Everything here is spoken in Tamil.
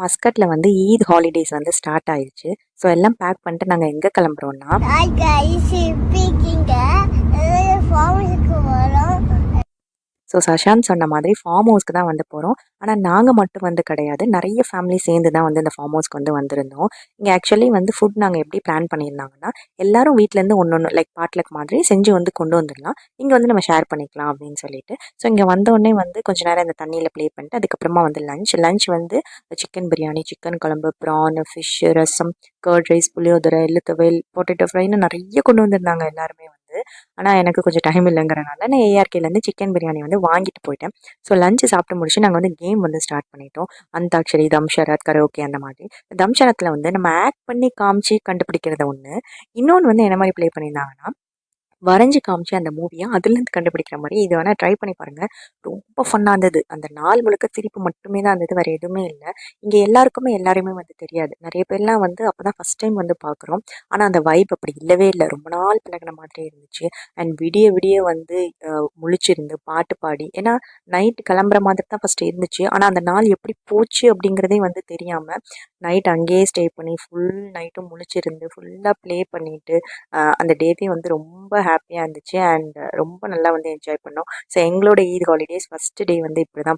மஸ்கட்ல வந்து ஈத் ஹாலிடேஸ் வந்து ஸ்டார்ட் ஆயிடுச்சு. ஸோ எல்லாம் பேக் பண்ணிட்டு நாங்கள் எங்கே கிளம்புறோம்னா, Hi guys, speaking ஃபார்மஸுக்கு வரோம். ஸோ சஷாந்த் சொன்ன மாதிரி ஃபார்ம் ஹவுஸ்க்கு தான் வந்து போகிறோம். ஆனால் நாங்கள் மட்டும் வந்து கிடையாது, நிறைய ஃபேமிலி சேர்ந்து தான் வந்து இந்த ஃபார்ம் ஹவுஸ்க்கு வந்து வந்திருந்தோம். இங்கே ஆக்சுவலி வந்து ஃபுட் நாங்கள் எப்படி பிளான் பண்ணியிருந்தாங்கன்னா, எல்லாரும் வீட்டிலேருந்து ஒன்று ஒன்று லைக் பாட்லக் மாதிரி செஞ்சு வந்து கொண்டு வந்துடலாம், இங்கே வந்து நம்ம ஷேர் பண்ணிக்கலாம் அப்படின்னு சொல்லிட்டு. ஸோ இங்கே வந்தோடனே வந்து கொஞ்ச நேரம் இந்த தண்ணியில் ப்ளே பண்ணிட்டு அதுக்கப்புறமா வந்து லஞ்ச் வந்து சிக்கன் பிரியாணி, சிக்கன் குழம்பு, ப்ரான், ஃபிஷ், ரசம், கர்ட் ரைஸ், புளியோதரை, எள்ளு துவையல், பொட்டேட்டோ ஃப்ரைன்னு நிறைய கொண்டு வந்திருந்தாங்க எல்லாருமே வந்து. ஆனால் எனக்கு கொஞ்சம் டைம் இல்லைங்கிறனால நான் ஏஆர்கேலேருந்து சிக்கன் பிரியாணி வந்து வாங்கிட்டு போயிட்டேன். ஸோ லஞ்சு சாப்பிட்டு முடிச்சு நாங்கள் வந்து கேம் வந்து ஸ்டார்ட் பண்ணிட்டோம். அந்தாக்ஷரி, தம்ஷரத், கரோக்கே அந்த மாதிரி. தம்ஷரத்தில் வந்து நம்ம ஆக்ட் பண்ணி காமிச்சு கண்டுபிடிக்கிறது ஒன்று. இன்னொன்று வந்து என்ன மாதிரி ப்ளே பண்ணியிருந்தாங்கன்னா, வரைஞ்சு காமிச்சு அந்த மூவியை அதுலேருந்து கண்டுபிடிக்கிற மாதிரி. இது வேணால் ட்ரை பண்ணி பாருங்கள், ரொம்ப ஃபன்னாக இருந்தது. அந்த நாள் முழுக்க சிரிப்பு மட்டுமே தான் இருந்தது, வேறு எதுவுமே இல்லை. இங்கே எல்லாருக்குமே எல்லாருமே வந்து தெரியாது, நிறைய பேர்லாம் வந்து அப்போ தான் ஃபஸ்ட் டைம் வந்து பார்க்குறோம். ஆனால் அந்த வைப் அப்படி இல்லவே இல்லை, ரொம்ப நாள் பழகின மாதிரி இருந்துச்சு. அண்ட் விடிய விடிய வந்து முழிச்சிருந்து பாட்டு பாடி, ஏன்னா நைட் கிளம்புற மாதிரி தான் ஃபஸ்ட்டு இருந்துச்சு. ஆனால் அந்த நாள் எப்படி போச்சு அப்படிங்கிறதே வந்து தெரியாமல் நைட் அங்கேயே ஸ்டே பண்ணி ஃபுல் நைட்டும் முழிச்சிருந்து ஃபுல்லாக ப்ளே பண்ணிவிட்டு அந்த டேவே வந்து ரொம்ப ஹாப்பியாக இருந்துச்சு. அண்ட் ரொம்ப நல்லா வந்து என்ஜாய் பண்ணோம். ஸோ எங்களோட ஈத் ஹாலிடேஸ் ஃபஸ்ட்டு டே வந்து இப்படி தான்